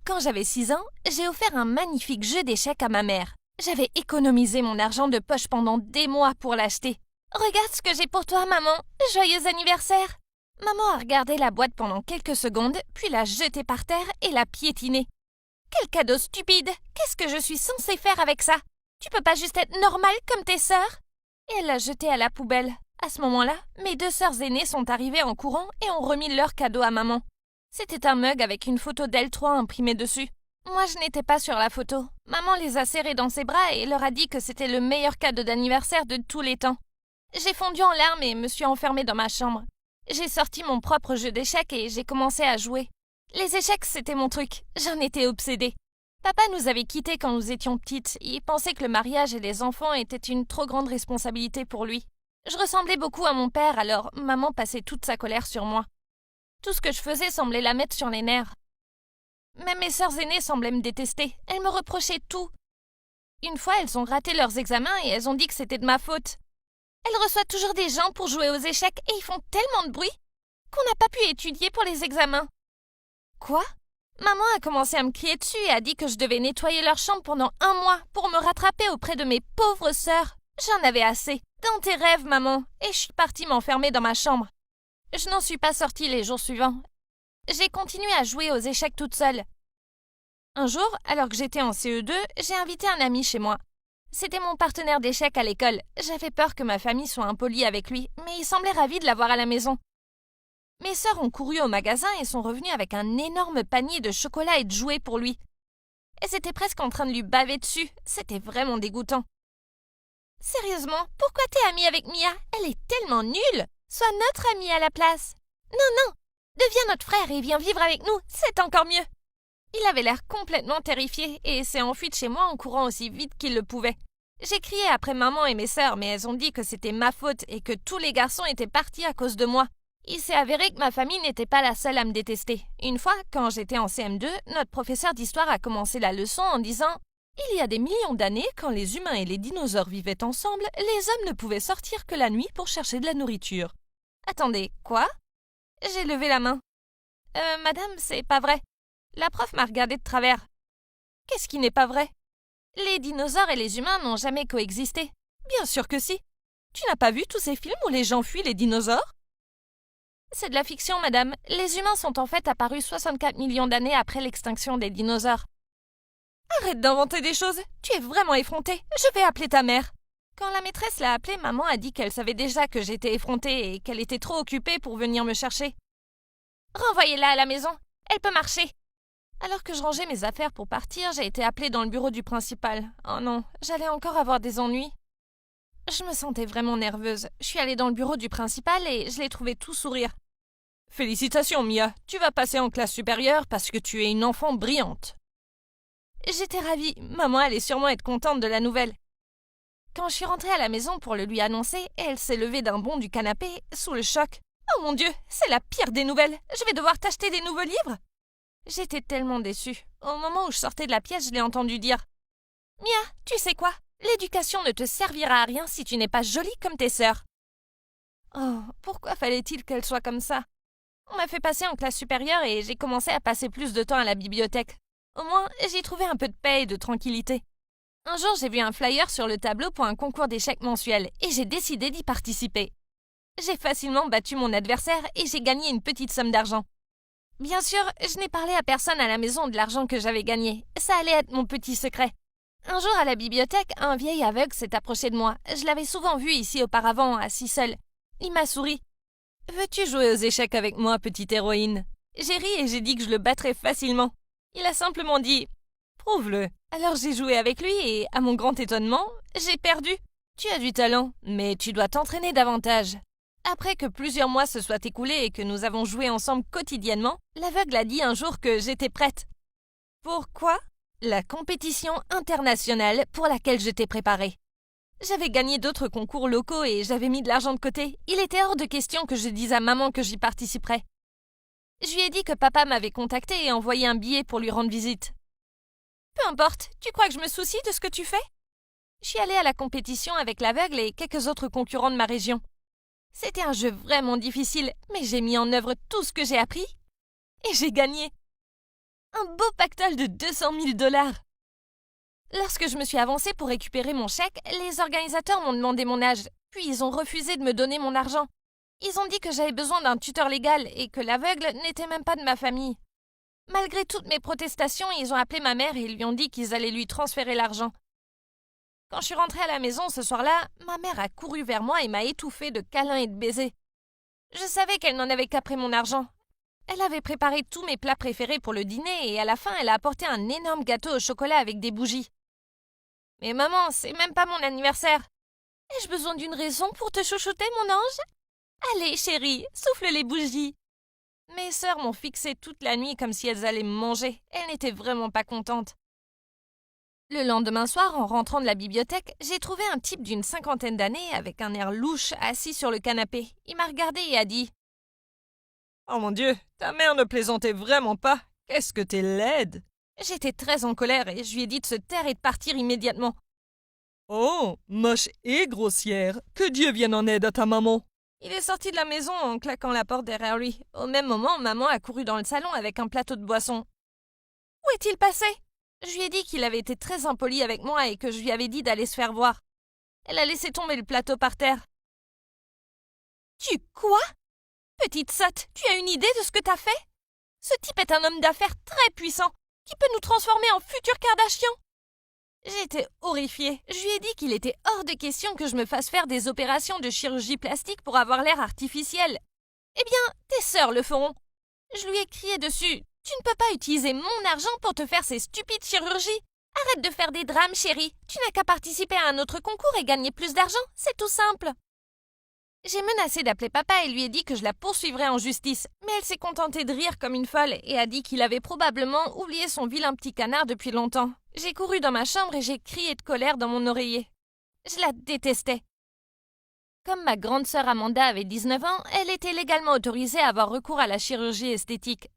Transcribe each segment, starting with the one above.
Quand j'avais 6 ans, j'ai offert un magnifique jeu d'échecs à ma mère. J'avais économisé mon argent de poche pendant des mois pour l'acheter. Regarde ce que j'ai pour toi, maman. Joyeux anniversaire. Maman a regardé la boîte pendant quelques secondes, puis l'a jetée par terre et l'a piétinée. Quel cadeau stupide! Qu'est-ce que je suis censée faire avec ça? Tu peux pas juste être normale comme tes sœurs? Et elle l'a jeté à la poubelle. À ce moment-là, mes 2 sœurs aînées sont arrivées en courant et ont remis leur cadeau à maman. C'était un mug avec une photo d'elles trois imprimée dessus. Moi, je n'étais pas sur la photo. Maman les a serrées dans ses bras et leur a dit que c'était le meilleur cadeau d'anniversaire de tous les temps. J'ai fondu en larmes et me suis enfermée dans ma chambre. J'ai sorti mon propre jeu d'échecs et j'ai commencé à jouer. Les échecs, c'était mon truc. J'en étais obsédée. Papa nous avait quittés quand nous étions petites. Il pensait que le mariage et les enfants étaient une trop grande responsabilité pour lui. Je ressemblais beaucoup à mon père, alors maman passait toute sa colère sur moi. Tout ce que je faisais semblait la mettre sur les nerfs. Même mes sœurs aînées semblaient me détester. Elles me reprochaient tout. Une fois, elles ont raté leurs examens et elles ont dit que c'était de ma faute. Elle reçoit toujours des gens pour jouer aux échecs et ils font tellement de bruit qu'on n'a pas pu étudier pour les examens. Quoi? Maman a commencé à me crier dessus et a dit que je devais nettoyer leur chambre pendant 1 mois pour me rattraper auprès de mes pauvres sœurs. J'en avais assez. Dans tes rêves, maman. Et je suis partie m'enfermer dans ma chambre. Je n'en suis pas sortie les jours suivants. J'ai continué à jouer aux échecs toute seule. Un jour, alors que j'étais en CE2, j'ai invité un ami chez moi. C'était mon partenaire d'échecs à l'école. J'avais peur que ma famille soit impolie avec lui, mais il semblait ravi de l'avoir à la maison. Mes sœurs ont couru au magasin et sont revenues avec un énorme panier de chocolat et de jouets pour lui. Elles étaient presque en train de lui baver dessus. C'était vraiment dégoûtant. Sérieusement, pourquoi t'es amie avec Mia? Elle est tellement nulle. Sois notre amie à la place. Non, deviens notre frère et viens vivre avec nous, c'est encore mieux. Il avait l'air complètement terrifié et s'est enfui de chez moi en courant aussi vite qu'il le pouvait. J'ai crié après maman et mes sœurs, mais elles ont dit que c'était ma faute et que tous les garçons étaient partis à cause de moi. Il s'est avéré que ma famille n'était pas la seule à me détester. Une fois, quand j'étais en CM2, notre professeur d'histoire a commencé la leçon en disant « Il y a des millions d'années, quand les humains et les dinosaures vivaient ensemble, les hommes ne pouvaient sortir que la nuit pour chercher de la nourriture. » Attendez, quoi? J'ai levé la main. Madame, c'est pas vrai. La prof m'a regardé de travers. Qu'est-ce qui n'est pas vrai? Les dinosaures et les humains n'ont jamais coexisté. Bien sûr que si. Tu n'as pas vu tous ces films où les gens fuient les dinosaures? C'est de la fiction, madame. Les humains sont en fait apparus 64 millions d'années après l'extinction des dinosaures. Arrête d'inventer des choses. Tu es vraiment effrontée. Je vais appeler ta mère. Quand la maîtresse l'a appelée, maman a dit qu'elle savait déjà que j'étais effrontée et qu'elle était trop occupée pour venir me chercher. Renvoyez-la à la maison. Elle peut marcher. Alors que je rangeais mes affaires pour partir, j'ai été appelée dans le bureau du principal. Oh non, j'allais encore avoir des ennuis. Je me sentais vraiment nerveuse. Je suis allée dans le bureau du principal et je l'ai trouvé tout sourire. Félicitations, Mia. Tu vas passer en classe supérieure parce que tu es une enfant brillante. J'étais ravie. Maman allait sûrement être contente de la nouvelle. Quand je suis rentrée à la maison pour le lui annoncer, elle s'est levée d'un bond du canapé, sous le choc. Oh mon Dieu, c'est la pire des nouvelles. Je vais devoir t'acheter des nouveaux livres. J'étais tellement déçue. Au moment où je sortais de la pièce, je l'ai entendu dire « Mia, tu sais quoi? L'éducation ne te servira à rien si tu n'es pas jolie comme tes sœurs. » Oh, pourquoi fallait-il qu'elle soit comme ça? On m'a fait passer en classe supérieure et j'ai commencé à passer plus de temps à la bibliothèque. Au moins, j'y trouvais un peu de paix et de tranquillité. Un jour, j'ai vu un flyer sur le tableau pour un concours d'échecs mensuel et j'ai décidé d'y participer. J'ai facilement battu mon adversaire et j'ai gagné une petite somme d'argent. Bien sûr, je n'ai parlé à personne à la maison de l'argent que j'avais gagné. Ça allait être mon petit secret. Un jour à la bibliothèque, un vieil aveugle s'est approché de moi. Je l'avais souvent vu ici auparavant, assis seul. Il m'a souri. « Veux-tu jouer aux échecs avec moi, petite héroïne ?» J'ai ri et j'ai dit que je le battrais facilement. Il a simplement dit « Prouve-le ». Alors j'ai joué avec lui et, à mon grand étonnement, j'ai perdu. Tu as du talent, mais tu dois t'entraîner davantage. Après que plusieurs mois se soient écoulés et que nous avons joué ensemble quotidiennement, l'aveugle a dit un jour que j'étais prête. Pourquoi? La compétition internationale pour laquelle je t'ai préparée. J'avais gagné d'autres concours locaux et j'avais mis de l'argent de côté. Il était hors de question que je dise à maman que j'y participerais. Je lui ai dit que papa m'avait contacté et envoyé un billet pour lui rendre visite. Peu importe, tu crois que je me soucie de ce que tu fais? Je suis allée à la compétition avec l'aveugle et quelques autres concurrents de ma région. C'était un jeu vraiment difficile, mais j'ai mis en œuvre tout ce que j'ai appris et j'ai gagné. Un beau pactole de 200 000 $. Lorsque je me suis avancée pour récupérer mon chèque, les organisateurs m'ont demandé mon âge, puis ils ont refusé de me donner mon argent. Ils ont dit que j'avais besoin d'un tuteur légal et que l'aveugle n'était même pas de ma famille. Malgré toutes mes protestations, ils ont appelé ma mère et lui ont dit qu'ils allaient lui transférer l'argent. Quand je suis rentrée à la maison ce soir-là, ma mère a couru vers moi et m'a étouffée de câlins et de baisers. Je savais qu'elle n'en avait qu'après mon argent. Elle avait préparé tous mes plats préférés pour le dîner et à la fin, elle a apporté un énorme gâteau au chocolat avec des bougies. Mais maman, c'est même pas mon anniversaire. Ai-je besoin d'une raison pour te chouchouter, mon ange? Allez, chérie, souffle les bougies. Mes sœurs m'ont fixée toute la nuit comme si elles allaient me manger. Elles n'étaient vraiment pas contentes. Le lendemain soir, en rentrant de la bibliothèque, j'ai trouvé un type d'une 50aine d'années avec un air louche assis sur le canapé. Il m'a regardé et a dit « Oh mon Dieu, ta mère ne plaisantait vraiment pas. Qu'est-ce que t'es laide !» J'étais très en colère et je lui ai dit de se taire et de partir immédiatement. « Oh, moche et grossière. Que Dieu vienne en aide à ta maman !» Il est sorti de la maison en claquant la porte derrière lui. Au même moment, maman a couru dans le salon avec un plateau de boisson. « Où est-il passé ?» Je lui ai dit qu'il avait été très impoli avec moi et que je lui avais dit d'aller se faire voir. Elle a laissé tomber le plateau par terre. « Tu quoi? Petite sotte, tu as une idée de ce que t'as fait? Ce type est un homme d'affaires très puissant qui peut nous transformer en futurs Kardashians. » J'étais horrifiée. Je lui ai dit qu'il était hors de question que je me fasse faire des opérations de chirurgie plastique pour avoir l'air artificiel. Eh bien, tes sœurs le feront. Je lui ai crié dessus. Tu ne peux pas utiliser mon argent pour te faire ces stupides chirurgies. Arrête de faire des drames, chérie. Tu n'as qu'à participer à un autre concours et gagner plus d'argent. C'est tout simple. J'ai menacé d'appeler papa et lui ai dit que je la poursuivrais en justice. Mais elle s'est contentée de rire comme une folle et a dit qu'il avait probablement oublié son vilain petit canard depuis longtemps. J'ai couru dans ma chambre et j'ai crié de colère dans mon oreiller. Je la détestais. Comme ma grande sœur Amanda avait 19 ans, elle était légalement autorisée à avoir recours à la chirurgie esthétique.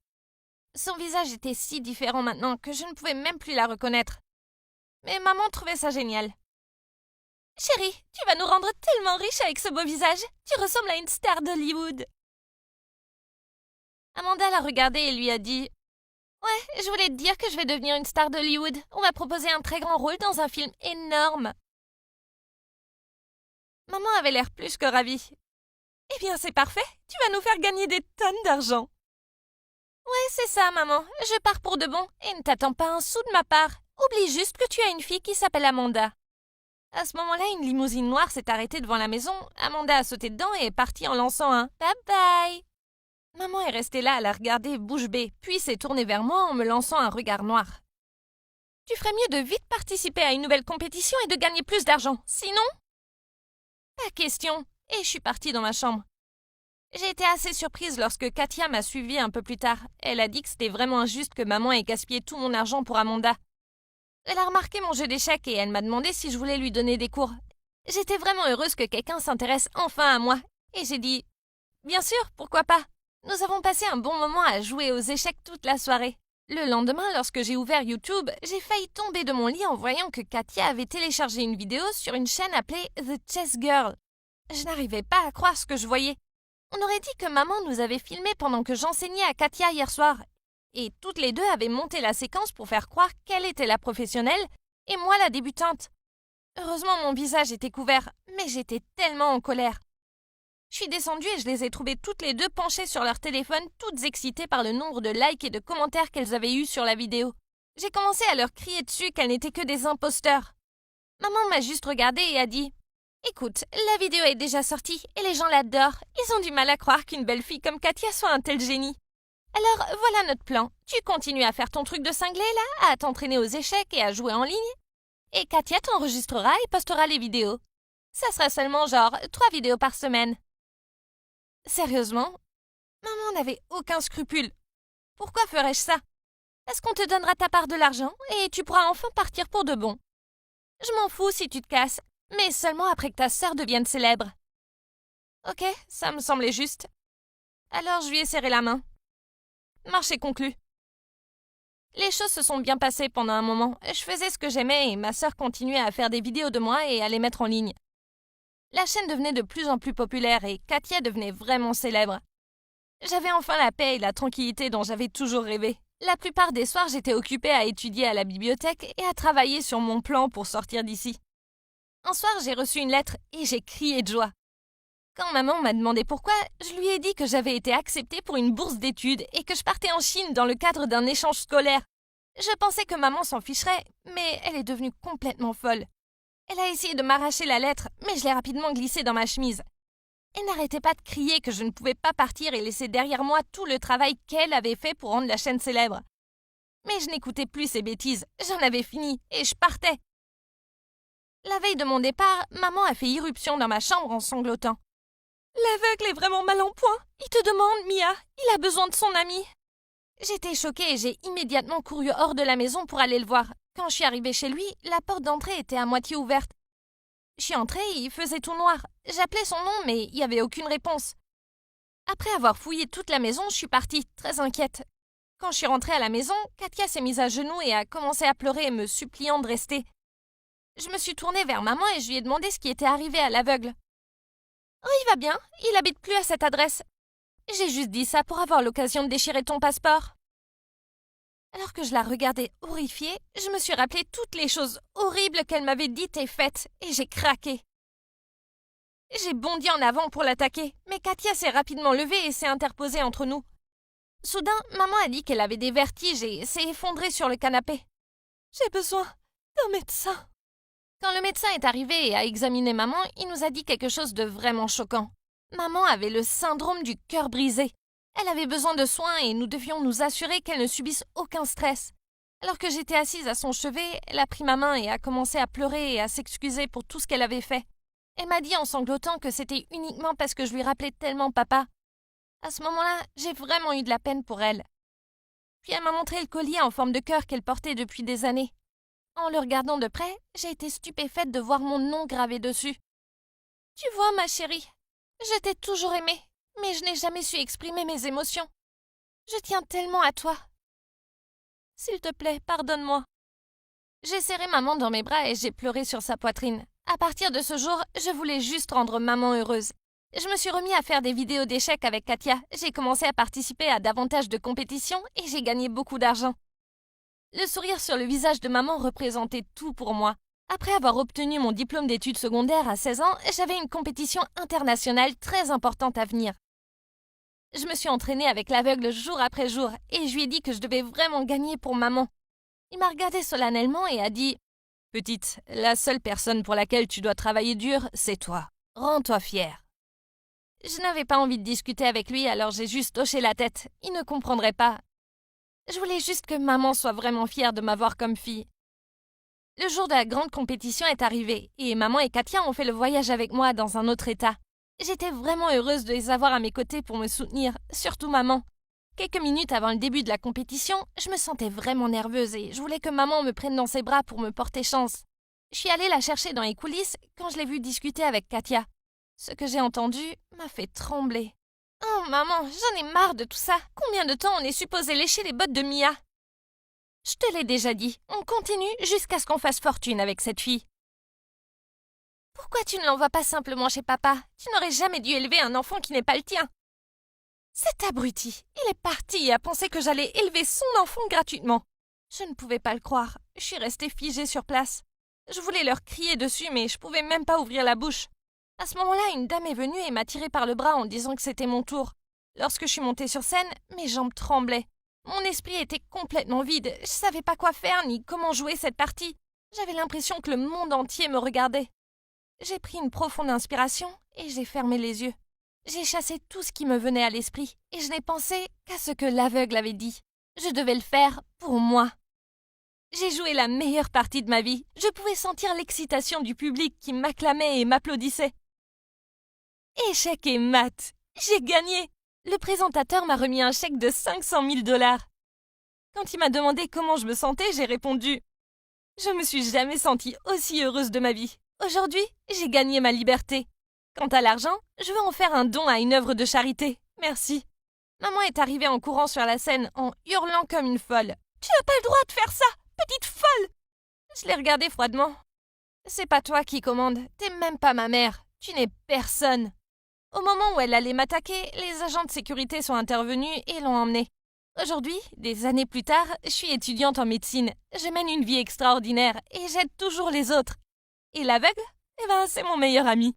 Son visage était si différent maintenant que je ne pouvais même plus la reconnaître. Mais maman trouvait ça génial. « Chérie, tu vas nous rendre tellement riches avec ce beau visage. Tu ressembles à une star d'Hollywood. » Amanda l'a regardée et lui a dit « Ouais, je voulais te dire que je vais devenir une star d'Hollywood. On m'a proposé un très grand rôle dans un film énorme. » Maman avait l'air plus que ravie. « Eh bien, c'est parfait. Tu vas nous faire gagner des tonnes d'argent. » Ouais, c'est ça, maman. Je pars pour de bon et ne t'attends pas un sou de ma part. Oublie juste que tu as une fille qui s'appelle Amanda. À ce moment-là, une limousine noire s'est arrêtée devant la maison. Amanda a sauté dedans et est partie en lançant un « bye-bye ». Maman est restée là à la regarder bouche bée, puis s'est tournée vers moi en me lançant un regard noir. « Tu ferais mieux de vite participer à une nouvelle compétition et de gagner plus d'argent. Sinon… » Pas question. Et je suis partie dans ma chambre. J'ai été assez surprise lorsque Katia m'a suivie un peu plus tard. Elle a dit que c'était vraiment injuste que maman ait gaspillé tout mon argent pour Amanda. Elle a remarqué mon jeu d'échecs et elle m'a demandé si je voulais lui donner des cours. J'étais vraiment heureuse que quelqu'un s'intéresse enfin à moi. Et j'ai dit « Bien sûr, pourquoi pas ?» Nous avons passé un bon moment à jouer aux échecs toute la soirée. Le lendemain, lorsque j'ai ouvert YouTube, j'ai failli tomber de mon lit en voyant que Katia avait téléchargé une vidéo sur une chaîne appelée The Chess Girl. Je n'arrivais pas à croire ce que je voyais. On aurait dit que maman nous avait filmé pendant que j'enseignais à Katia hier soir. Et toutes les deux avaient monté la séquence pour faire croire qu'elle était la professionnelle et moi la débutante. Heureusement, mon visage était couvert, mais j'étais tellement en colère. Je suis descendue et je les ai trouvées toutes les deux penchées sur leur téléphone, toutes excitées par le nombre de likes et de commentaires qu'elles avaient eus sur la vidéo. J'ai commencé à leur crier dessus qu'elles n'étaient que des imposteurs. Maman m'a juste regardée et a dit « Écoute, la vidéo est déjà sortie et les gens l'adorent. Ils ont du mal à croire qu'une belle fille comme Katia soit un tel génie. Alors voilà notre plan. Tu continues à faire ton truc de cinglé là, à t'entraîner aux échecs et à jouer en ligne. Et Katia t'enregistrera et postera les vidéos. Ça sera seulement genre 3 vidéos par semaine. » Sérieusement, maman n'avait aucun scrupule. Pourquoi ferais-je ça? Parce qu'on te donnera ta part de l'argent et tu pourras enfin partir pour de bon. Je m'en fous si tu te casses, mais seulement après que ta sœur devienne célèbre. Ok, ça me semblait juste. Alors je lui ai serré la main. Marché conclu. Les choses se sont bien passées pendant un moment. Je faisais ce que j'aimais et ma sœur continuait à faire des vidéos de moi et à les mettre en ligne. La chaîne devenait de plus en plus populaire et Katia devenait vraiment célèbre. J'avais enfin la paix et la tranquillité dont j'avais toujours rêvé. La plupart des soirs, j'étais occupée à étudier à la bibliothèque et à travailler sur mon plan pour sortir d'ici. Un soir, j'ai reçu une lettre et j'ai crié de joie. Quand maman m'a demandé pourquoi, je lui ai dit que j'avais été acceptée pour une bourse d'études et que je partais en Chine dans le cadre d'un échange scolaire. Je pensais que maman s'en ficherait, mais elle est devenue complètement folle. Elle a essayé de m'arracher la lettre, mais je l'ai rapidement glissée dans ma chemise. Elle n'arrêtait pas de crier que je ne pouvais pas partir et laisser derrière moi tout le travail qu'elle avait fait pour rendre la chaîne célèbre. Mais je n'écoutais plus ces bêtises, j'en avais fini et je partais. La veille de mon départ, maman a fait irruption dans ma chambre en sanglotant. L'aveugle est vraiment mal en point. Il te demande, Mia. Il a besoin de son ami. J'étais choquée et j'ai immédiatement couru hors de la maison pour aller le voir. Quand je suis arrivée chez lui, la porte d'entrée était à moitié ouverte. Je suis entrée, il faisait tout noir. J'appelais son nom, mais il n'y avait aucune réponse. Après avoir fouillé toute la maison, je suis partie, très inquiète. Quand je suis rentrée à la maison, Katia s'est mise à genoux et a commencé à pleurer, me suppliant de rester. Je me suis tournée vers maman et je lui ai demandé ce qui était arrivé à l'aveugle. « Oh, il va bien, il habite plus à cette adresse. J'ai juste dit ça pour avoir l'occasion de déchirer ton passeport. » Alors que je la regardais horrifiée, je me suis rappelé toutes les choses horribles qu'elle m'avait dites et faites, et j'ai craqué. J'ai bondi en avant pour l'attaquer, mais Katia s'est rapidement levée et s'est interposée entre nous. Soudain, maman a dit qu'elle avait des vertiges et s'est effondrée sur le canapé. « J'ai besoin d'un médecin. » Quand le médecin est arrivé et a examiné maman, il nous a dit quelque chose de vraiment choquant. Maman avait le syndrome du cœur brisé. Elle avait besoin de soins et nous devions nous assurer qu'elle ne subisse aucun stress. Alors que j'étais assise à son chevet, elle a pris ma main et a commencé à pleurer et à s'excuser pour tout ce qu'elle avait fait. Elle m'a dit en sanglotant que c'était uniquement parce que je lui rappelais tellement papa. À ce moment-là, j'ai vraiment eu de la peine pour elle. Puis elle m'a montré le collier en forme de cœur qu'elle portait depuis des années. En le regardant de près, j'ai été stupéfaite de voir mon nom gravé dessus. « Tu vois, ma chérie, je t'ai toujours aimée, mais je n'ai jamais su exprimer mes émotions. Je tiens tellement à toi. S'il te plaît, pardonne-moi. » J'ai serré maman dans mes bras et j'ai pleuré sur sa poitrine. À partir de ce jour, je voulais juste rendre maman heureuse. Je me suis remis à faire des vidéos d'échecs avec Katia. J'ai commencé à participer à davantage de compétitions et j'ai gagné beaucoup d'argent. Le sourire sur le visage de maman représentait tout pour moi. Après avoir obtenu mon diplôme d'études secondaires à 16 ans, j'avais une compétition internationale très importante à venir. Je me suis entraînée avec l'aveugle jour après jour et je lui ai dit que je devais vraiment gagner pour maman. Il m'a regardée solennellement et a dit « Petite, la seule personne pour laquelle tu dois travailler dur, c'est toi. Rends-toi fière. » Je n'avais pas envie de discuter avec lui, alors j'ai juste hoché la tête. Il ne comprendrait pas. Je voulais juste que maman soit vraiment fière de m'avoir comme fille. Le jour de la grande compétition est arrivé et maman et Katia ont fait le voyage avec moi dans un autre état. J'étais vraiment heureuse de les avoir à mes côtés pour me soutenir, surtout maman. Quelques minutes avant le début de la compétition, je me sentais vraiment nerveuse et je voulais que maman me prenne dans ses bras pour me porter chance. Je suis allée la chercher dans les coulisses quand je l'ai vue discuter avec Katia. Ce que j'ai entendu m'a fait trembler. « Oh maman, j'en ai marre de tout ça. Combien de temps on est supposé lécher les bottes de Mia ? » « Je te l'ai déjà dit, on continue jusqu'à ce qu'on fasse fortune avec cette fille. » « Pourquoi tu ne l'envoies pas simplement chez papa ? Tu n'aurais jamais dû élever un enfant qui n'est pas le tien. » Cet abruti, il est parti et a pensé que j'allais élever son enfant gratuitement. Je ne pouvais pas le croire. Je suis restée figée sur place. Je voulais leur crier dessus, mais je pouvais même pas ouvrir la bouche. À ce moment-là, une dame est venue et m'a tirée par le bras en disant que c'était mon tour. Lorsque je suis montée sur scène, mes jambes tremblaient. Mon esprit était complètement vide. Je savais pas quoi faire ni comment jouer cette partie. J'avais l'impression que le monde entier me regardait. J'ai pris une profonde inspiration et j'ai fermé les yeux. J'ai chassé tout ce qui me venait à l'esprit et je n'ai pensé qu'à ce que l'aveugle avait dit. Je devais le faire pour moi. J'ai joué la meilleure partie de ma vie. Je pouvais sentir l'excitation du public qui m'acclamait et m'applaudissait. Échec et mat. J'ai gagné. Le présentateur m'a remis un chèque de 500 000 $. Quand il m'a demandé comment je me sentais, j'ai répondu « Je me suis jamais sentie aussi heureuse de ma vie. Aujourd'hui, j'ai gagné ma liberté. Quant à l'argent, je veux en faire un don à une œuvre de charité. Merci. » Maman est arrivée en courant sur la scène en hurlant comme une folle. « Tu n'as pas le droit de faire ça, petite folle !» Je l'ai regardée froidement. « C'est pas toi qui commande, t'es même pas ma mère. Tu n'es personne. » Au moment où elle allait m'attaquer, les agents de sécurité sont intervenus et l'ont emmenée. Aujourd'hui, des années plus tard, je suis étudiante en médecine. Je mène une vie extraordinaire et j'aide toujours les autres. Et l'aveugle? Eh ben, c'est mon meilleur ami.